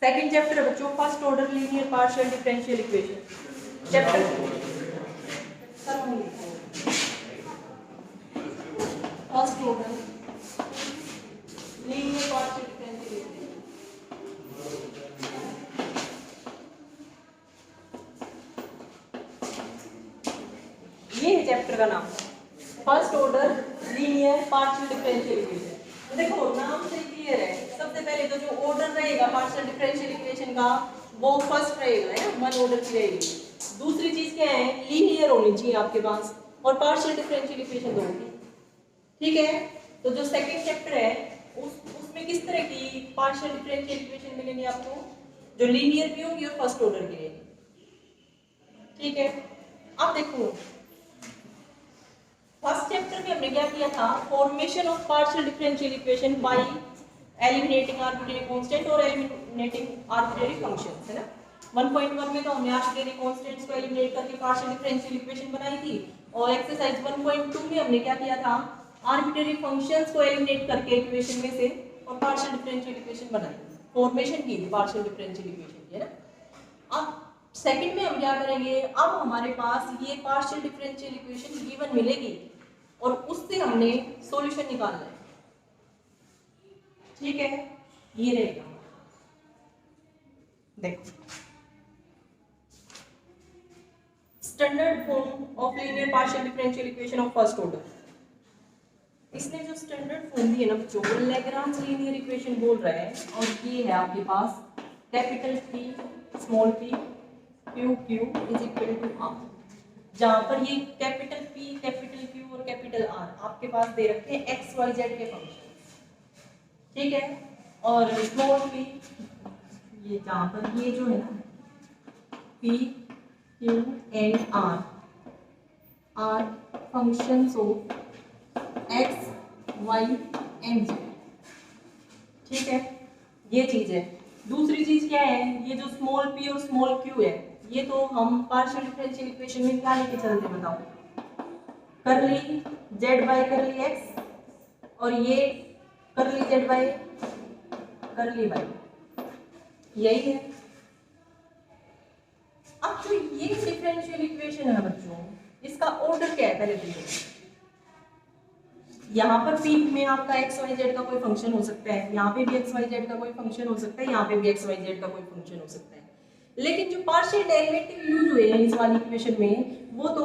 Second chapter है बच्चों first order linear partial differential equation. Chapter first order linear partial differential equation. ये है chapter का नाम, first order linear partial differential equation. तो देखो नाम से क्लियर है, सबसे पहले तो जो ऑर्डर रहेगा पार्शियल डिफरेंशियल इक्वेशन का वो फर्स्ट रहेगा, है ना, वन ऑर्डर की रहेगी। दूसरी चीज क्या है, लीनियर होनी चाहिए आपके पास, और पार्शियल डिफरेंशियल इक्वेशन दो होगी, ठीक है। तो जो सेकंड चैप्टर है उसमें किस तरह की पार्शियल डिफरेंशियल इक्वेशन मिलेंगी आपको, जो लीनियर भी होगी और फर्स्ट ऑर्डर की रहेगी, ठीक है। अब देखो फर्स्ट चैप्टर में हमने क्या किया था, formation of partial differential equation by eliminating arbitrary constant और एलिमिनेटिंग आर्बिट्रेरी फंक्शंस, है ना। 1.1 में तो हमने आर्बिट्रेरी कांस्टेंट्स को एलिमिनेट करके पार्शियल डिफरेंशियल इक्वेशन बनाई थी, और एक्सरसाइज 1.2 में हमने क्या किया था, आर्बिट्रेरी फंक्शंस को एलिमिनेट करके इक्वेशन में से और पार्शियल डिफरेंशियल इक्वेशन बनाई, फॉर्मेशन की थी पार्शियल डिफरेंशियल इक्वेशन की, है ना। अब सेकंड में हम क्या करेंगे, अब हमारे पास ये पार्शियल डिफरेंशियल इक्वेशन गिवन मिलेगी और उससे हमने सॉल्यूशन निकालना है, ठीक है। ये रहेगा, देखो standard form of linear partial differential equation of first order. इसने जो स्टैंडर्ड फॉर्म दी है ना बच्चों, वो लैग्रांज लीनियर इक्वेशन बोल रहा है, और ये है आपके पास capital P small p Q Q is equal to r, जहां पर ये कैपिटल P कैपिटल Q और कैपिटल R आपके पास दे रखे हैं x y z के फंक्शन, ठीक है। और स्मॉल p ये जहां पर ये जो है ना P Q and R are functions of x y and z, ठीक है। ये चीज है। दूसरी चीज क्या है, ये जो स्मॉल p और स्मॉल q है, ये तो हम पार्शियल डिफरेंशियल इक्वेशन में क्या लेके चलते हैं बताओ, करली z बाय करली x, और ये करली z बाय करली y, यही है। अब जो ये डिफरेंशियल इक्वेशन है ना बच्चों, इसका ऑर्डर क्या है पहले देखो। यहाँ पर P में आपका x y z का कोई फंक्शन हो सकता है, यहाँ पे भी x y z का कोई फंक्शन हो सकता है, यहाँ पे भी x y z का कोई फंक्शन हो सकता है, लेकिन जो पार्शियल डेरिवेटिव यूज हुए हैं इस वाली इक्वेशन में, वो तो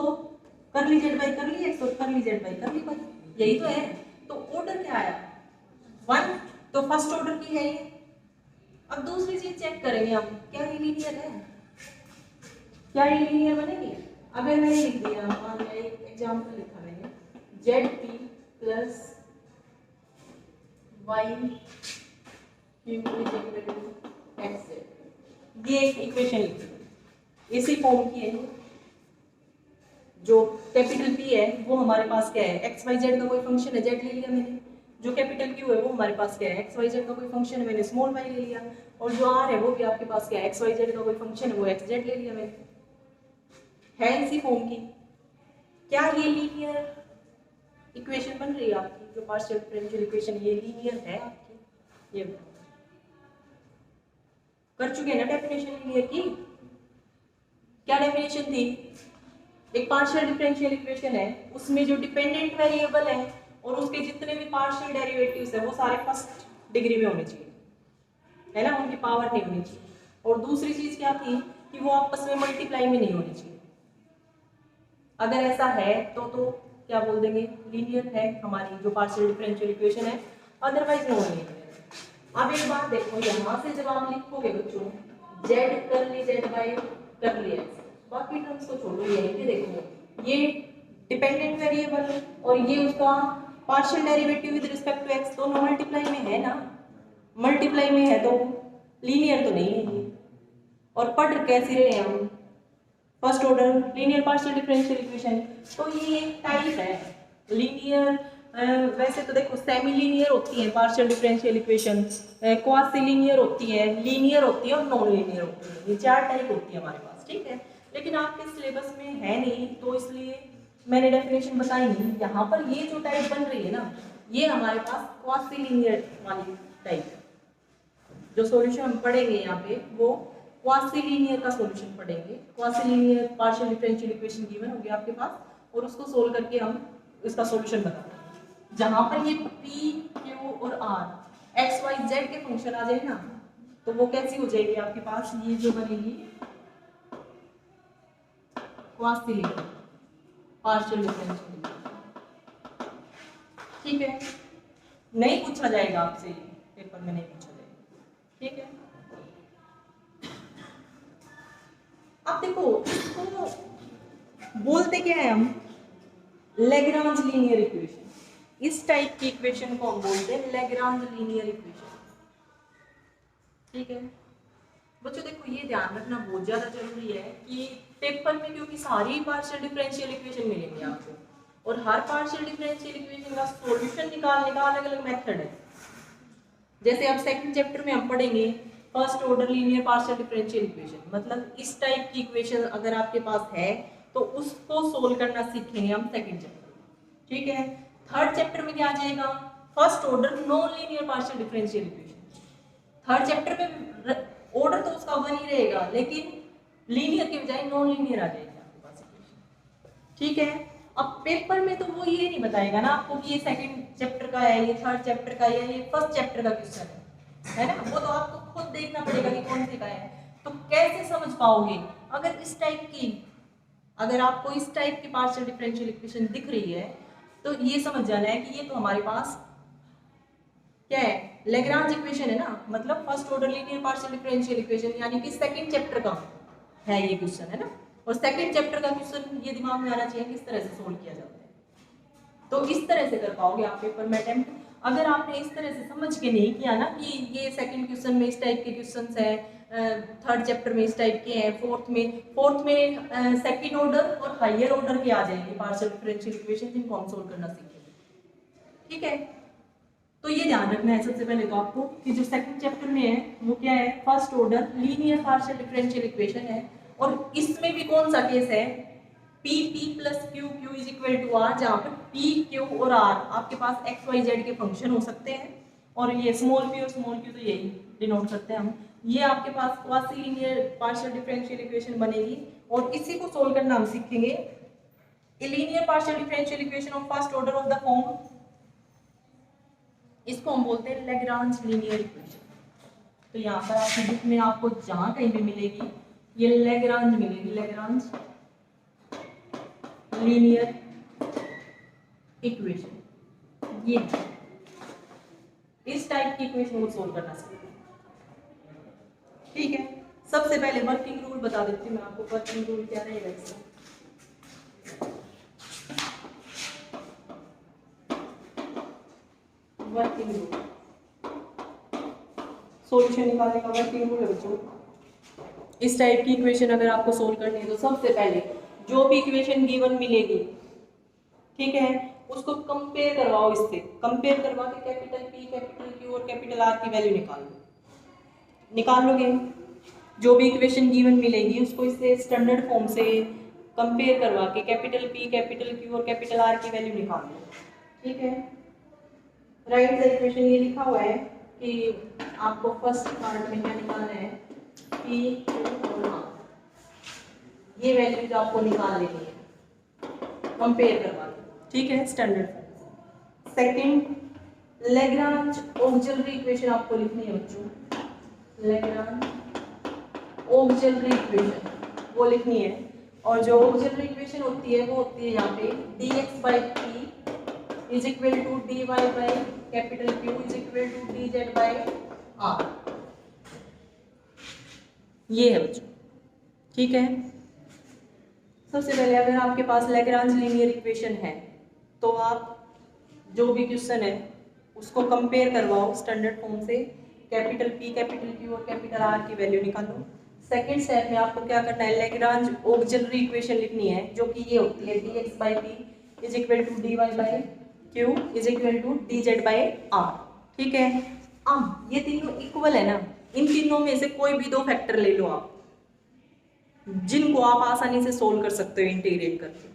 करली z बाय करली x और करली z बाय करली y, यही तो है। तो ऑर्डर क्या आया, वन, तो फर्स्ट ऑर्डर की है ये। अब दूसरी चीज चेक करेंगे हम, क्या ये लीनियर है, क्या ये लीनियर बनेगी। अगर मैंने लिख दिया, मान लिया एक एग्जांपल लिखा मैंने, ZP plus y q is equal to xz, ये एक इक्वेशन लिखी, इसी फॉर्म की है। जो कैपिटल P है वो हमारे पास क्या है, x y z का कोई फंक्शन है, z ले लिया मैंने। जो कैपिटल Q है वो हमारे पास क्या है, x y z का कोई फंक्शन है, मैंने स्मॉल y ले लिया। और जो r है वो भी आपके पास क्या है, x y z का कोई फंक्शन है, वो x z ले लिया मैंने, है इसी फॉर्म की। क्या ये लीनियर इक्वेशन बन रही है आपकी, जो पार्शियल डिफरेंशियल इक्वेशन ये लीनियर है आपकी, ये कर चुके हैं ना डेफिनेशन लीनियर की। क्या डेफिनेशन थी, एक पार्शियल डिफरेंशियल इक्वेशन है, उसमें जो डिपेंडेंट वेरिएबल है और उसके जितने भी पार्शियल डेरिवेटिव्स है वो सारे फर्स्ट डिग्री में होने चाहिए, है ना, उनकी पावर नहीं होनी चाहिए। और दूसरी चीज क्या थी कि वो आपस में मल्टीप्लाई में नहीं होनी चाहिए। अगर ऐसा है तो क्या बोल देंगे, लीनियर है हमारी जो पार्शियल डिफरेंशियल इक्वेशन है, अदरवाइज नॉन लीनियर। अब एक बात देखो, यहाँ से जब आप लिखोगे बच्चों z करली z बाय करली x, बाकी टर्म्स को छोड़ो, यहीं पे देखो ये डिपेंडेंट वेरिएबल और ये उसका partial derivative with respect to x दोनों मल्टीप्लाई में है ना, मल्टीप्लाई में है तो लीनियर तो नहीं है ये। और पढ़ कैसे रहे हैं हम, first order linear partial differential equation, तो ये एक टाइप है लीनियर। वैसे तो देखो सेमी लीनियर होती है partial differential equation, quasi linear होती है, लीनियर होती है और नॉन लीनियर होती है, ये चार टाइप होती है हमारे पास, ठीक है। लेकिन आपके सिलेबस में है नहीं तो इसलिए मैंने डेफिनेशन बताई नहीं। यहाँ पर ये जो टाइप बन रही है ना, ये हमारे पास क्वासी लीनियर वाली टाइप है, जो सॉल्यूशन हम पढ़ेंगे यहाँ पे वो क्वासी लीनियर का सॉल्यूशन पढ़ेंगे। Quasi linear partial differential equation given होगी आपके पास और उसको सोल्व करके हम इसका सॉल्यूशन बताएंगे। जहां पर ये पी क्यू और आर एक्स वाई जेड के फंक्शन आ जाए ना तो वो कैसी हो जाएगी आपके पास, ये जो बनेगी quasi linear partial differential equation. ठीक है, नहीं पूछा जाएगा आपसे, पेपर में नहीं पूछा जाएगा। ठीक है, अब देखो इसको बोलते क्या है हम, लैग्रांज लीनियर इक्वेशन। इस टाइप की इक्वेशन को हम बोलते हैं लैग्रांज लीनियर इक्वेशन। ठीक है बच्चों, देखो ये ध्यान रखना बहुत ज्यादा जरूरी है कि पेपर में क्योंकि सारी पार्शियल डिफरेंशियल इक्वेशन मिलेंगे आपको और हर पार्शियल डिफरेंशियल इक्वेशन का सॉल्यूशन निकालने का अलग अलग मेथड है। जैसे अब सेकंड चैप्टर में हम पढ़ेंगे first order linear partial differential equation, मतलब इस टाइप की इक्वेशन अगर आपके पास है तो उसको सोल्व करना सीखेंगे हम सेकंड चैप्टर में। ठीक है, थर्ड चैप्टर में क्या आ जाएगा, first order non linear partial differential equation. Third chapter में ऑर्डर तो उसका वन ही रहेगा लेकिन लीनियर के बजाय नॉन लीनियर आ जाएगी आपके पास इक्वेशन। ठीक है, अब पेपर में तो वो ये नहीं बताएगा ना आपको कि ये सेकंड चैप्टर का है, ये थर्ड चैप्टर का है, ये फर्स्ट चैप्टर का क्वेश्चन है ना, वो तो आपको खुद देखना पड़ेगा कि कौन से का है। तो कैसे समझ पाओगे अगर इस टाइप की, अगर आपको इस टाइप की पार्शियल डिफरेंशियल इक्वेशन दिख रही है तो ये समझ जाना है कि ये तो हमारे पास क्या है, लैग्रांज इक्वेशन है ना, मतलब first order linear partial differential equation, यानी कि सेकंड चैप्टर का है ये क्वेश्चन, है ना। और सेकंड चैप्टर का क्वेश्चन ये दिमाग में आना चाहिए किस तरह से सोल्व किया जाता है, तो इस तरह से कर पाओगे आप पेपर में अटेम्प्ट। अगर आपने इस तरह से समझ के नहीं किया ना कि ये सेकंड क्वेश्चन में इस टाइप के क्वेश्चंस है, थर्ड चैप्टर में इस टाइप के हैं, फोर्थ में सेकंड ऑर्डर और हायर ऑर्डर के आ जाएंगे पार्शियल डिफरेंशियल इक्वेशन जिनको हम सोल्व करना सीखेंगे। ठीक है, तो ये ध्यान रखना है सबसे पहले तो आपको कि जो सेकंड चैप्टर में है वो क्या है, first order linear partial differential equation है। और इसमें भी कौन सा केस है, P plus Q is equal to R, जहाँ पर P Q और R आपके पास एक्स वाई जेड के फंक्शन हो सकते हैं और ये स्मॉल p और स्मॉल q तो यही डिनोट करते हैं हम। ये आपके पास quasi linear partial differential equation बनेगी और इसी को सोल्व करना हम सीखेंगे। Linear partial differential equation of first order of the form, इसको हम बोलते हैं लैग्रांज लीनियर इक्वेशन। तो यहाँ पर आपकी बुक में आपको जहां कहीं भी मिलेगी ये लैग्रांज मिलेगी, लैग्रांज लीनियर इक्वेशन। ये इस टाइप की इक्वेशन को सोल्व करना सीखना। ठीक है, सबसे पहले वर्किंग रूल बता देती हूँ मैं आपको, वर्किंग रूल क्या रहेगा इसका। वर्किंग रूल, सॉल्यूशन निकालने का वर्किंग रूल है बच्चों। इस टाइप की इक्वेशन अगर आपको सोल्व करनी है तो सबसे पहले जो भी इक्वेशन गिवन मिलेगी, ठीक है, उसको कंपेयर करवाओ इससे, कंपेयर करवा के कैपिटल P कैपिटल Q और कैपिटल R की वैल्यू निकाल लोगे। जो भी इक्वेशन गिवन मिलेगी उसको इससे स्टैंडर्ड फॉर्म से कंपेयर करवा के कैपिटल P कैपिटल Q और कैपिटल R की वैल्यू निकाल लो। ठीक है, राइट द इक्वेशन ये लिखा हुआ है कि आपको फर्स्ट पार्ट में क्या निकालना है, P Q और R, ये वैल्यूज आपको निकाल लेनी है कंपेयर करवा के। ठीक है, standard form. Second, Lagrange auxiliary equation आपको लिखनी है बच्चों, लैग्रांज ऑक्सिलरी इक्वेशन वो लिखनी है। और जो ऑक्सिलरी इक्वेशन होती है वो होती है यहाँ पे dx/p is equal to dy by capital Q is equal to dz by r, ये है बच्चों। ठीक है, सबसे पहले अगर आपके पास लैग्रांज लीनियर इक्वेशन है तो आप जो भी क्वेश्चन है उसको कंपेयर करवाओ स्टैंडर्ड फॉर्म से, कैपिटल P कैपिटल Q और कैपिटल R की वैल्यू निकालो। सेकंड स्टेप में आपको क्या करना है, लैग्रांज ऑक्सिलरी इक्वेशन लिखनी है जो कि ये होती है dx/p is equal to dy by q is equal to dz by r। ठीक है, अब ये तीनों इक्वल है ना, इन तीनों में से कोई भी दो फैक्टर ले लो आप जिनको आप आसानी से सोल्व कर सकते हो इंटीग्रेट करके।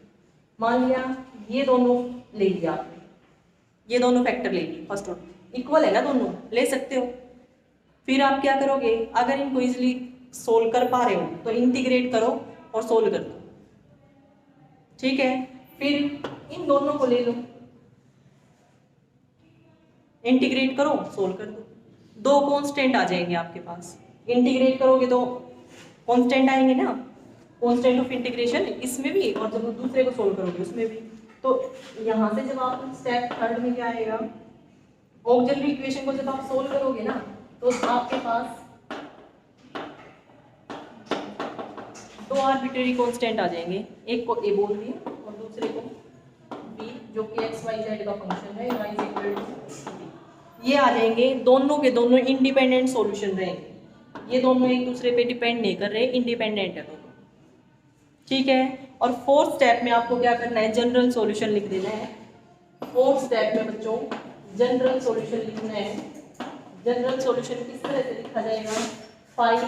मान लिया ये दोनों ले लिया आपने, ये दोनों फैक्टर ले लिए, फर्स्ट ऑर्डर इक्वल है ना, दोनों ले सकते हो। फिर आप क्या करोगे, अगर इनको इजिली सोल्व कर पा रहे हो तो इंटीग्रेट करो और सोल्व कर दो। ठीक है, फिर इन दोनों को ले लो, इंटीग्रेट करो सोल्व कर दो, दो कांस्टेंट आ जाएंगे आपके पास। इंटीग्रेट करोगे तो कांस्टेंट आएंगे ना, कांस्टेंट ऑफ इंटीग्रेशन इसमें भी, और जब दूसरे को सोल्व करोगे उसमें भी। तो यहाँ से जब आप स्टेप थर्ड में क्या आएगा, ऑक्सिलरी इक्वेशन को जब आप सोल्व करोगे ना तो आपके पास दो आर्बिट्रेरी कांस्टेंट आ जाएंगे, एक को ए बोल दिया और दूसरे को बी, जो कि एक्स वाई जेड का फंक्शन है, y इक्वल टू ये आ जाएंगे। दोनों के दोनों इंडिपेंडेंट सॉल्यूशन रहेंगे, ये दोनों एक दूसरे पे डिपेंड नहीं कर रहे, इंडिपेंडेंट है दोनों। ठीक है, और फोर्थ स्टेप में आपको क्या करना है, जनरल सॉल्यूशन लिख देना है। फोर्थ स्टेप में बच्चों जनरल सॉल्यूशन लिखना है। जनरल सॉल्यूशन किस तरह से लिखा जाएगा, फाइव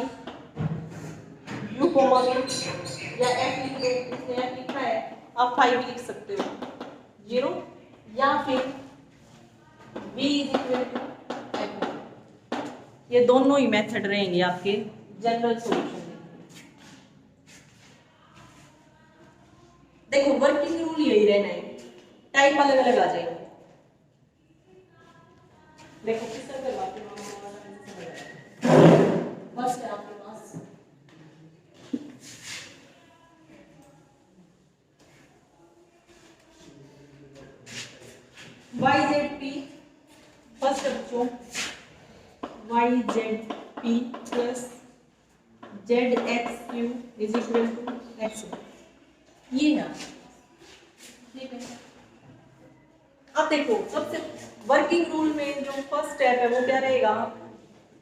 यू कोमा या एफ लिख दो, इसमें एफ लिखा है, आप 5 लिख सकते हो 0, या फिर v is equal to F. ये दोनों ही मेथड रहेंगे आपके जनरल सॉल्यूशन में। देखो वर्किंग रूल यही रहना है, टाइप अलग अलग आ जाएंगे। देखो किस तरह करवाते हैं, फर्स्ट है आपके पास वाई जेड पी, फर्स्ट बच्चों Y Z P plus Z X Q is equal to X, ये है। ठीक है, अब देखो सबसे वर्किंग रूल में जो फर्स्ट स्टेप है वो क्या रहेगा,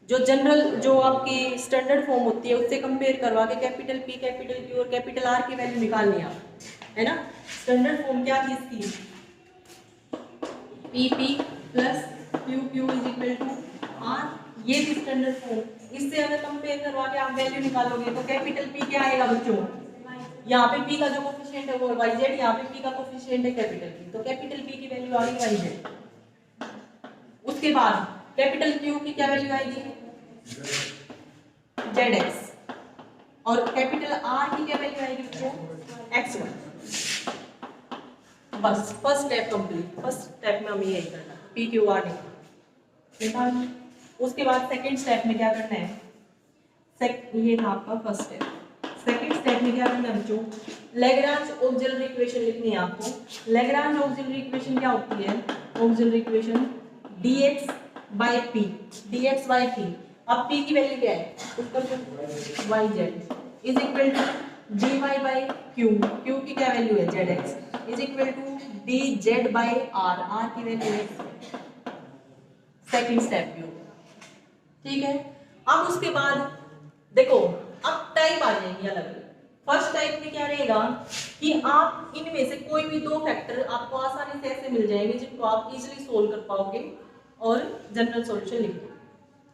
जो जनरल जो आपकी स्टैंडर्ड फॉर्म होती है उससे कंपेयर करवा के कैपिटल पी कैपिटल क्यू और कैपिटल आर की वैल्यू निकालनी है, है ना। स्टैंडर्ड फॉर्म क्या थी इसकी, P P plus Q Q is equal to R, ये भी स्टैंडर्ड फॉर्म। इससे अगर कंपेयर करवा के आप वैल्यू निकालोगे तो कैपिटल पी क्या आएगा बच्चों, यहाँ पे पी का जो कोफिशिएंट है वो वाई जेड, यहाँ पे पी का कोफिशिएंट है कैपिटल पी, तो कैपिटल पी की वैल्यू आ गई वाई जेड। उसके बाद कैपिटल क्यू की क्या वैल्यू आएगी, जेड एक्स, और कैपिटल आर की क्या वैल्यू आएगी बच्चों, एक्स वाई। बस first step complete. First step में हमें यही करना है, पी क्यू आर निकाल। उसके बाद सेकंड स्टेप में क्या करना है, ये था आपका फर्स्ट स्टेप। सेकंड स्टेप में क्या करना है बच्चों, लैग्रांज ऑक्सिलरी इक्वेशन लिखनी है आपको। लैग्रांज ऑक्सिलरी इक्वेशन क्या होती है, auxiliary equation dx by p, dx by p। अब p की वैल्यू क्या है, ऊपर Y Z is equal to dy by q, q की क्या वैल्यू है zx is equal to dz by r, r की वैल्यू है। सेकंड स्टेप व्यू, ठीक है। अब उसके बाद देखो अब टाइप आ जाएंगी अलग अलग। फर्स्ट टाइप में क्या रहेगा कि आप इनमें से कोई भी दो फैक्टर आपको आसानी से ऐसे मिल जाएंगे जिनको आप इजीली सोल्व कर पाओगे और जनरल सॉल्यूशन लिख दो।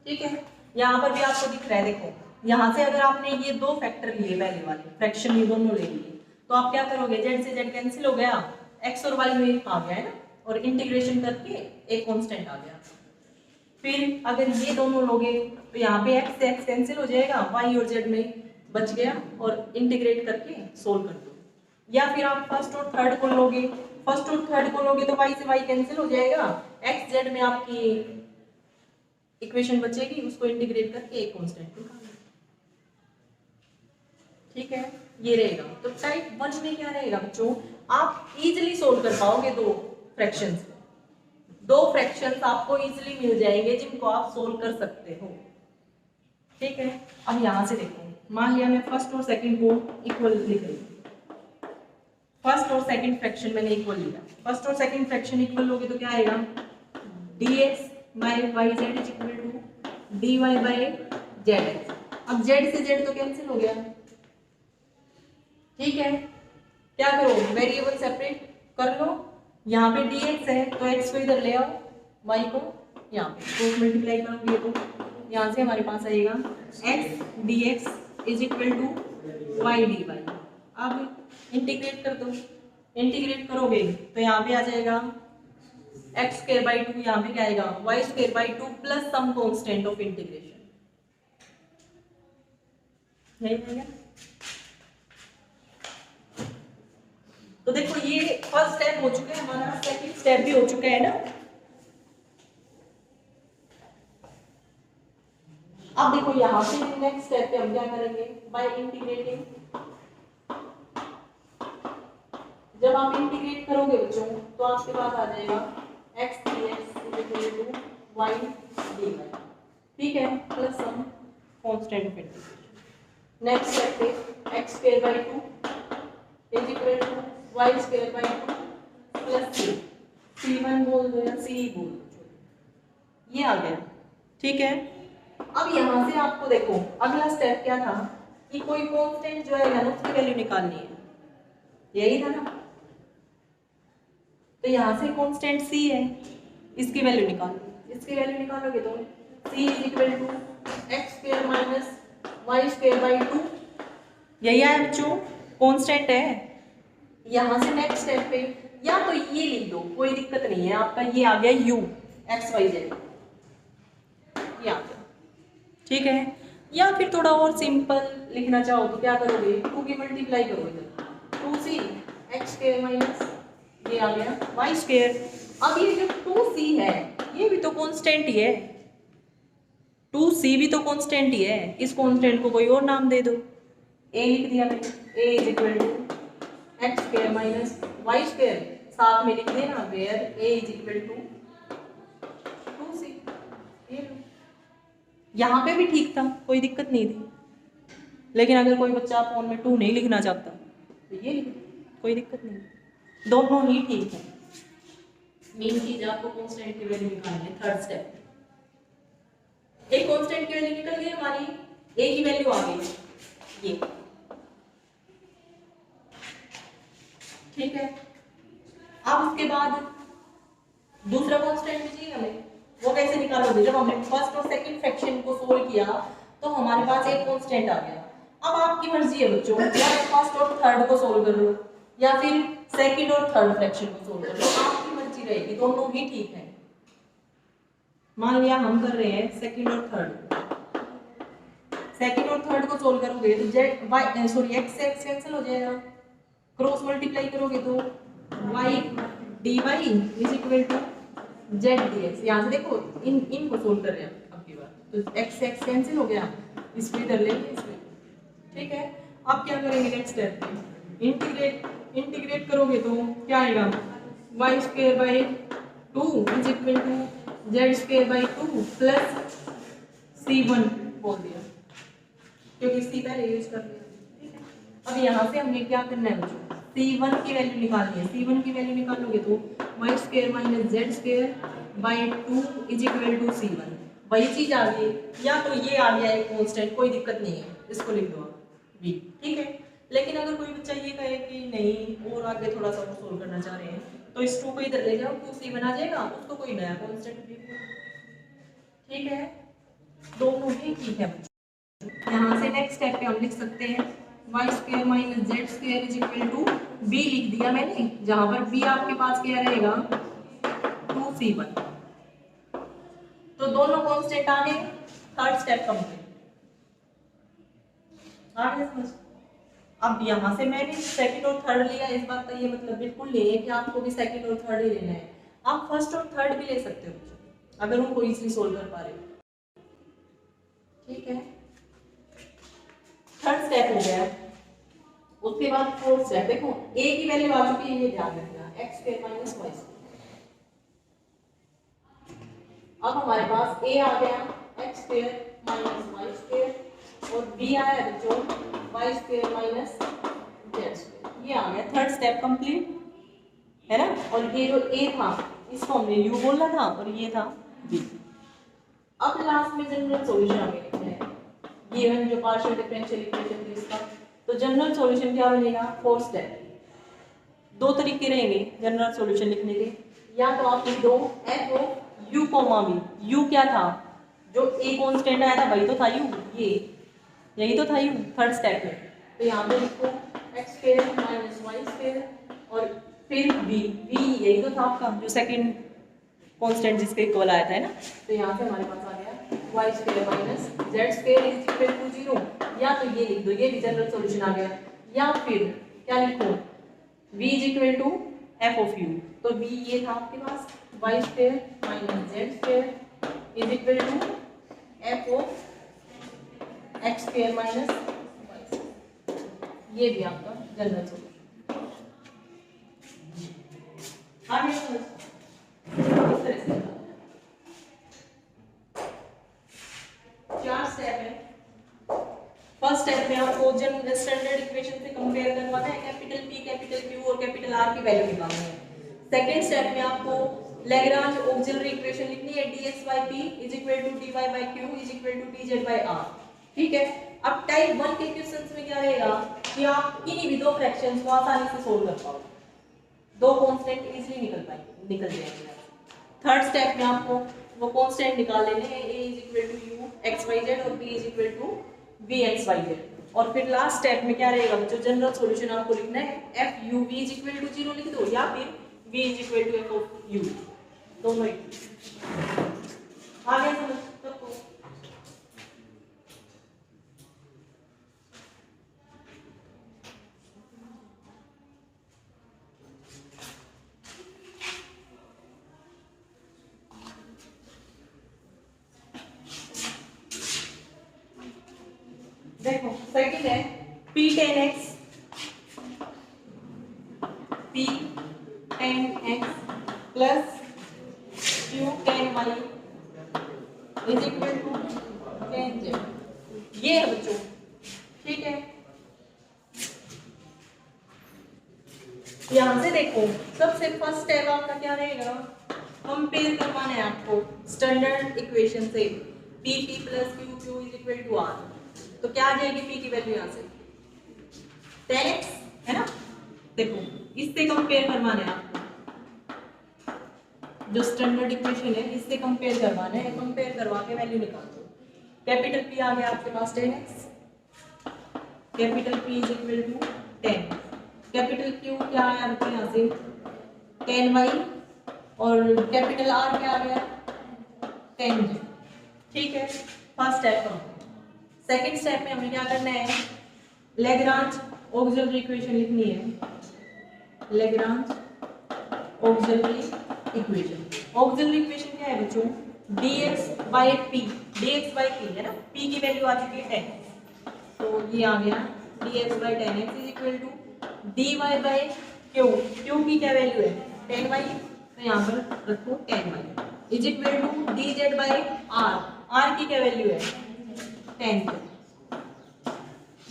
ठीक है, यहाँ पर भी आपको दिख रहा है, देखो यहाँ से अगर आपने ये दो फैक्टर लिए पहले वाले फ्रैक्शन ये दोनों ले लिए तो आप क्या करोगे, जेड से जेड कैंसिल हो गया, एक्स और वाई में आ गया है ना, और इंटीग्रेशन करके एक कांस्टेंट आ गया। फिर अगर ये दोनों लोगे तो यहाँ पे एक्स से एक्स कैंसिल हो जाएगा, वाई और जेड में बच गया, और इंटीग्रेट करके सोल्व कर दो। या फिर आप फर्स्ट और थर्ड को लोगे, फर्स्ट और थर्ड को लोगे तो वाई से वाई कैंसिल हो जाएगा, एक्स जेड में आपकी इक्वेशन बचेगी, उसको इंटीग्रेट करके एक कांस्टेंट निकाल लो। ठीक है, ये रहेगा। तो टाइप 1 में क्या रहेगा बच्चों, आप इजीली सोल्व कर पाओगे दो फ्रैक्शंस, दो फ्रैक्शंस आपको इजीली मिल जाएंगे जिनको आप सोल्व कर सकते हो। ठीक है, अब यहां से देखो, मान लिया मैं फर्स्ट और सेकंड को इक्वल लिख रही हूं, फर्स्ट और सेकंड फ्रैक्शन मैंने इक्वल लिया, फर्स्ट और सेकंड फ्रैक्शन इक्वल लोगे तो क्या आएगा, dx by Y Z is equal to dy by Z. अब z से z तो कैंसिल हो गया। ठीक है, क्या करो, वेरिएबल सेपरेट कर लो, यहाँ पे dx है तो x को इधर ले आओ, y को यहाँ पे तो मल्टीप्लाई करोगे तो यहाँ से हमारे पास आएगा x dx is equal to y dy। अब इंटीग्रेट कर दो, इंटीग्रेट करोगे तो यहाँ पे आ जाएगा x स्क्वायर बाई 2, यहाँ पे क्या आएगा y square by 2 plus some constant of integration. यही है। तो देखो ये फर्स्ट स्टेप हो चुका है हमारा, सेकंड स्टेप भी हो चुका है ना। अब देखो यहाँ से नेक्स्ट स्टेप पे हम क्या करेंगे, बाय इंटीग्रेटिंग। जब आप इंटीग्रेट करोगे बच्चों तो आपके पास आ जाएगा x dx = y dy, ठीक है, plus some constant of integration. Next step पे x² / 2 = y² / 2 प्लस c1 बोल दो या c बोल दो, ये आ गया, ठीक है। अब यहाँ से आपको देखो अगला स्टेप क्या था कि कोई कांस्टेंट जो है ना उसकी वैल्यू निकालनी है, यही था ना। तो यहाँ से कांस्टेंट c है, इसकी वैल्यू निकालो। इसकी वैल्यू निकालोगे तो c = x² - y² / 2, यही है बच्चों, कांस्टेंट है। यहाँ से नेक्स्ट स्टेप पे या तो ये लिख दो, कोई दिक्कत नहीं है, आपका ये आ गया u x y z, ये आ गया, ठीक है। या फिर थोड़ा और सिंपल लिखना चाहो तो क्या करोगे, 2 की मल्टीप्लाई करोगे, 2c x² - ये आ गया y²। अब ये जो 2c है ये भी तो कांस्टेंट ही है, 2c भी तो कांस्टेंट ही है, इस कांस्टेंट को कोई और नाम दे दो, a लिख दिया मैंने, a = x² - y², साथ में लिख देना वेयर a = 2c। ये लो, यहाँ पे भी ठीक था, कोई दिक्कत नहीं थी। लेकिन अगर कोई बच्चा फोन में 2 नहीं लिखना चाहता तो ये लिख दो, कोई दिक्कत नहीं, दोनों ही ठीक है। मेन चीज आपको कांस्टेंट की वैल्यू निकालनी है। थर्ड स्टेप, एक कांस्टेंट की वैल्यू निकल गई हमारी, a की वैल्यू आ गई ये, ठीक है। अब उसके बाद दूसरा कांस्टेंट भी चाहिए हमें, वो कैसे निकालोगे, जब हमने फर्स्ट और सेकंड फ्रैक्शन को सोल्व किया तो हमारे पास एक कांस्टेंट आ गया। अब आपकी मर्जी है बच्चों, या फर्स्ट और थर्ड को सोल्व कर लो या फिर सेकंड और थर्ड फ्रैक्शन को सोल्व कर लो, आपकी मर्जी रहेगी, दोनों ही ठीक है। मान लिया हम कर रहे हैं सेकंड और थर्ड को सोल्व करोगे तो x से x कैंसिल हो जाएगा, क्रॉस मल्टीप्लाई करोगे तो y dy = z dx। यहाँ से देखो इनको सोल्व कर रहे हैं अब की बार, तो x से x कैंसिल हो गया, इसमें इधर लेंगे इसमें, ठीक है। अब क्या करेंगे नेक्स्ट स्टेप पे, इंटीग्रेट करोगे तो क्या आएगा, y² / 2 = z² / 2 प्लस c1 बोल दिया क्योंकि c पहले यूज कर लिया, ठीक है। अब यहाँ से हमें क्या करना है बच्चों, c1 की वैल्यू निकालनी है। c1 की वैल्यू निकालोगे तो y² - z² / 2 = c1, वही चीज आ गई। या तो ये आ गया एक कांस्टेंट, कोई दिक्कत नहीं है, इसको लिख दो b, ठीक है। लेकिन अगर कोई बच्चा ये कहे कि नहीं और आगे थोड़ा सा सोल्व करना चाह रहे हैं तो इस 2 को इधर ले जाओ, 2c1 आ जाएगा, उसको कोई नया कांस्टेंट लिख दो, ठीक है। दोनों ही ठीक है। यहाँ से नेक्स्ट स्टेप पे हम लिख सकते हैं y² - z² = b लिख दिया मैंने, जहां पर b आपके पास क्या रहेगा 2c1, तो दोनों कांस्टेंट आ गए। थर्ड स्टेप कंप्लीट, आ गया समझ। अब यहाँ से मैंने सेकंड और थर्ड लिया, इस बात का ये मतलब बिल्कुल नहीं है कि आपको भी सेकंड और थर्ड ही लेना है, आप फर्स्ट और थर्ड भी ले सकते हो अगर उनको इजीली सोल्व कर पा रहे हो, ठीक है। थर्ड स्टेप हो गया। उसके बाद फोर्थ स्टेप, देखो a की वैल्यू आ चुकी है, ये ध्यान रखना, x² - y²। अब हमारे पास a आ गया x² - y² और b आया बच्चों y² - z², ये आ गया। थर्ड स्टेप कंप्लीट है ना। और ये जो a था इसको हमने u बोला था और ये था b। अब लास्ट में जनरल सॉल्यूशन हमें लिखना है, गिवन जो पार्शियल डिफरेंशियल इक्वेशन थी इसका। तो जनरल सॉल्यूशन क्या बनेगा, फोर्थ स्टेप। दो तरीके रहेंगे जनरल सॉल्यूशन लिखने के, या तो आप लिख दो f of u, v। u क्या था, जो a कांस्टेंट आया था वही तो था u, ये यही तो था u थर्ड स्टेप में। तो यहाँ पे लिखो x² - y² और फिर v यही तो था आपका जो सेकंड कांस्टेंट जिसके इक्वल आया था, है ना। तो यहाँ से हमारे पास आ गया Y square minus Z square is equal to 0, या तो ये लिख दो, ये भी जनरल सॉल्यूशन आ गया, या फिर क्या लिखो v is equal to F of U, तो v ये था आपके पास Y square minus Z square is equal to F of X square minus Y, ये भी आपका जनरल सॉल्यूशन आ गया समझ। इस तरह से चार स्टेप है। फर्स्ट स्टेप में आपको जनरल स्टैंडर्ड इक्वेशन से कंपेयर करवाना है, कैपिटल P कैपिटल Q और कैपिटल R की वैल्यू निकालनी है। सेकंड स्टेप में आपको लैग्रांज ऑक्सिलरी इक्वेशन लिखनी है, dx by p is equal to dy by q is equal to dz by r, ठीक है। अब टाइप 1 के क्वेश्चंस में क्या रहेगा कि आप किन्हीं भी दो फ्रैक्शंस को आसानी से सोल्व कर पाओगे, दो कांस्टेंट इजीली निकल जाएंगे। थर्ड स्टेप में आपको वो कांस्टेंट निकाल लेने हैं, a is equal to u x y z और b is equal to v x y z, और फिर लास्ट स्टेप में क्या रहेगा जो जनरल सॉल्यूशन आपको लिखना है, f u v is equal to 0 लिख दो या फिर v is equal to f of u, दोनों ही आगे समझ सबको। देखो सेकंड है p tan x plus q tan y is equal to tan z, ये है बच्चों, ठीक है। यहां से देखो सबसे फर्स्ट स्टेप आपका क्या रहेगा, कंपेयर करवाना है आपको स्टैंडर्ड इक्वेशन से p p plus q q is equal to r, तो क्या आ जाएगी p की वैल्यू यहां से tan x है ना। देखो इससे कंपेयर करवाना है आपको, जो स्टैंडर्ड इक्वेशन है इससे कंपेयर करवाना है, कंपेयर करवा के वैल्यू निकाल दो। कैपिटल P आ गया आपके पास tan x, capital P is equal to tan, capital Q क्या आया आपके यहाँ से tan y, और कैपिटल R क्या आ गया tan z, ठीक है। फर्स्ट स्टेप का सेकंड स्टेप में हमें क्या करना है, लैग्रांज ऑक्सिलरी इक्वेशन लिखनी है, Lagrange auxiliary equation. Auxiliary equation क्या है बच्चों, dx by p, dx by p है ना, p की वैल्यू आ चुकी है 10, तो ये आ गया dx by 10x is equal to dy by q, q की क्या वैल्यू है 10y, तो यहाँ पर रखो 10y is equal to dz by r, r की क्या वैल्यू है 10,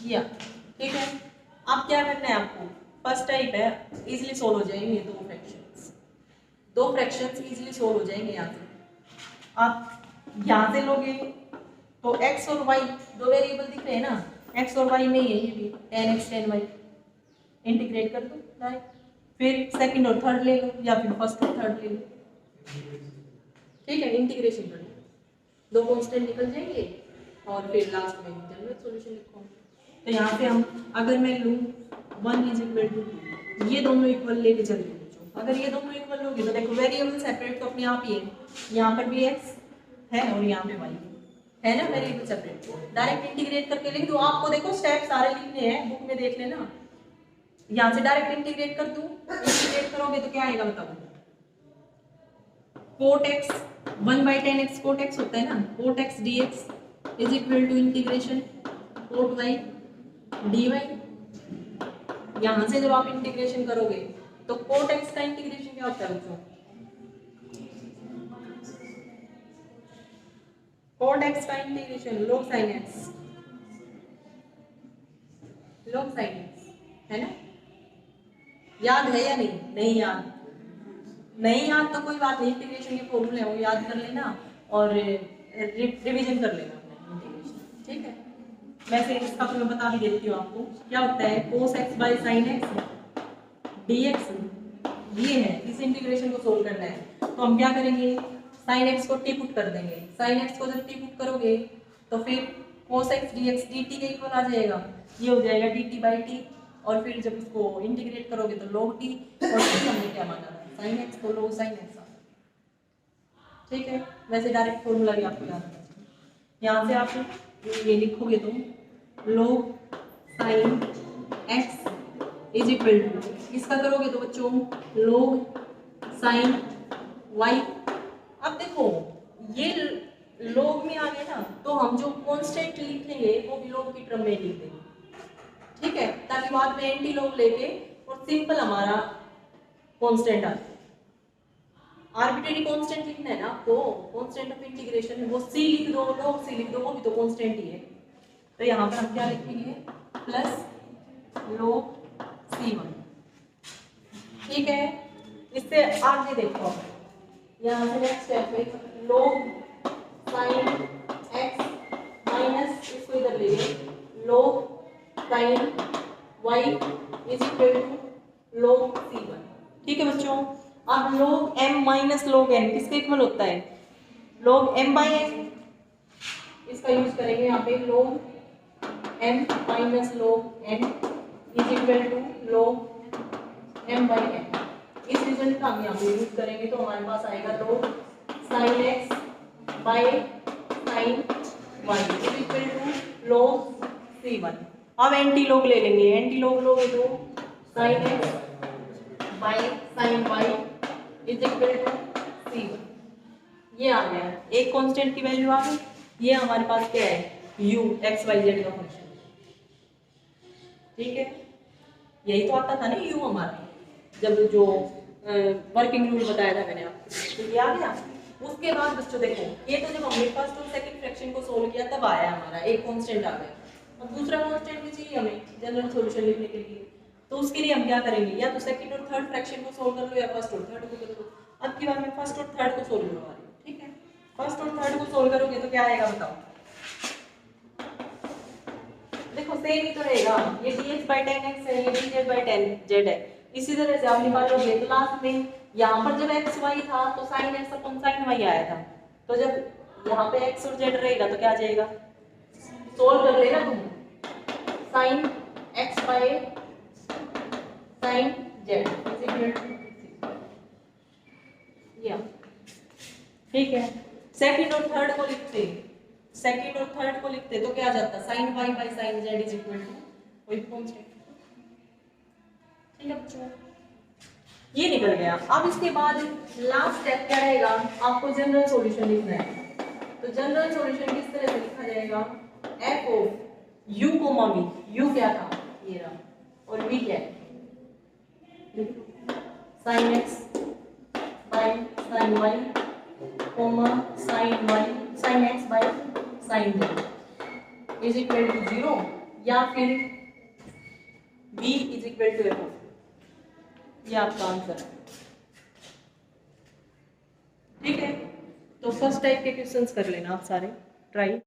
या ठीक है। अब क्या करना है आपको, फर्स्ट टाइप है इजीली सोल्व हो जाएंगे, दो फ्रैक्शंस इजीली सोल्व हो जाएंगे। यहाँ से आप यहाँ से लोगे तो x और y दो वेरिएबल दिख रहे हैं ना, x और y में ही है ये भी tan x tan y, integrate कर दो डायरेक्ट, फिर सेकंड और थर्ड ले लो या फिर फर्स्ट और थर्ड ले लो, ठीक है। इंटीग्रेशन कर लो, दो कांस्टेंट निकल जाएंगे और फिर लास्ट में जनरल सॉल्यूशन लिखो। तो यहाँ पे हम अगर मैं लूँ 1 इज इक्वल टू 2, ये दोनों इक्वल लेके चल रहे हैं, अगर ये दोनों इक्वल होगी तो देखो वेरिएबल सेपरेट तो अपने आप ही है, यहाँ पर भी x है और यहाँ पे y है ना, वेरिएबल सेपरेट, डायरेक्ट इंटीग्रेट करके लिख दो। आपको देखो स्टेप सारे लिखने हैं, बुक में देख लेना, यहाँ से डायरेक्ट इंटीग्रेट कर दूँ, इंटीग्रेट करोगे तो क्या आएगा बताओ, cot x 1/10x cot x होता है ना, cot x dx is equal to integration cot y dy। यहां से जब आप इंटीग्रेशन करोगे तो cot x का इंटीग्रेशन क्या होता है बच्चों, cot x का integration log sin x, log sin x है ना, याद है या नहीं, नहीं याद, नहीं याद तो कोई बात नहीं, इंटीग्रेशन के फॉर्मूले वो याद कर लेना और रिवीजन कर लेना अपना इंटीग्रेशन, ठीक है। मैं फिर इसका मैं बता भी देती हूँ आपको क्या होता है, cos x by sin x dx, ये है, इस इंटीग्रेशन को सोल्व करना है। तो हम क्या करेंगे, sin x को t पुट कर देंगे, sin x को जब t पुट करोगे तो फिर cos x dx dt के इक्वल आ जाएगा, ये हो जाएगा dt by t, और फिर जब इसको इंटीग्रेट करोगे तो log t, और फिर हमने क्या माना sin x को log sin x, ठीक है। वैसे डायरेक्ट फॉर्मूला भी आपको याद है, यहाँ से आप ये लिखोगे तो log sin x is equal to, इसका करोगे तो बच्चों log sin y। अब देखो ये log में आ गया ना, तो हम जो कांस्टेंट लिखेंगे वो भी log की टर्म में लिख देंगे, ठीक है, ताकि बाद में एंटी log लेके और सिंपल हमारा कांस्टेंट आ जाए। आर्बिट्रेरी कांस्टेंट लिखना है ना आपको, कांस्टेंट ऑफ इंटीग्रेशन वो c लिख दो, log c लिख दो, वो भी तो कांस्टेंट ही है। तो यहाँ पर हम क्या लिखेंगे, प्लस log c1, ठीक है। इससे आगे देखो, यहाँ से नेक्स्ट स्टेप पे log sin x माइनस, इसको इधर ले लेंगे, log sin y is equal to log c1, ठीक है बच्चों। अब log m minus log n किसके इक्वल होता है, log m बाई n, इसका यूज करेंगे यहाँ पे, log m minus log n is equal to log m by n। इस रिजल्ट का हम यहाँ पे यूज करेंगे तो हमारे पास आएगा log sin x by sin y is equal to log c1। अब एंटी log ले लेंगे, एंटी log लोगे तो sin x by sin y is equal to c1, ये आ गया, एक कांस्टेंट की वैल्यू आ गई। ये हमारे पास क्या है, u x y z का फंक्शन, ठीक है। यही तो आता था ना u हमारा, जब जो वर्किंग रूल बताया था मैंने आपको, तो ये आ गया। उसके बाद बच्चों देखो, ये तो जब हमने फर्स्ट और सेकंड फ्रैक्शन को सोल्व किया तब आया हमारा एक कांस्टेंट आ गया। अब दूसरा कांस्टेंट भी चाहिए हमें जनरल सॉल्यूशन लिखने के लिए, तो उसके लिए हम क्या करेंगे, या तो सेकंड और थर्ड फ्रैक्शन को सोल्व कर लो या फर्स्ट और थर्ड को कर लो। अब की बार मैं फर्स्ट और थर्ड को सोल्व करवा रही हूँ, ठीक है। फर्स्ट और थर्ड को सोल्व करोगे तो क्या आएगा बताओ, देखो सेम ही तो रहेगा, ये dx/10x है, ये dz/10z है। इसी तरह से आप निकालोगे तो लास्ट में यहाँ पर जब x y था तो sin x अपन sin y आया था, तो जब यहाँ पे x और z रहेगा तो क्या आ जाएगा, सोल्व कर लेना तुम, sin x by sin z is equal to, ठीक है। सेकंड और थर्ड को लिखते, सेकंड और थर्ड को लिखते तो क्या आ जाता, sin y by sin z is equal to वही कांस्टेंट, ठीक है बच्चों, ये निकल गया। अब इसके बाद लास्ट स्टेप क्या रहेगा, आपको जनरल सॉल्यूशन लिखना है। तो जनरल सॉल्यूशन किस तरह से लिखा जाएगा, f of u comma v, u क्या था ये रहा, और v क्या है, sin x by sin y comma sin x by sin z is equal to 0, या फिर v is equal to f, ये आपका आंसर है, ठीक है। तो फर्स्ट टाइप के क्वेश्चंस कर लेना आप सारे ट्राई।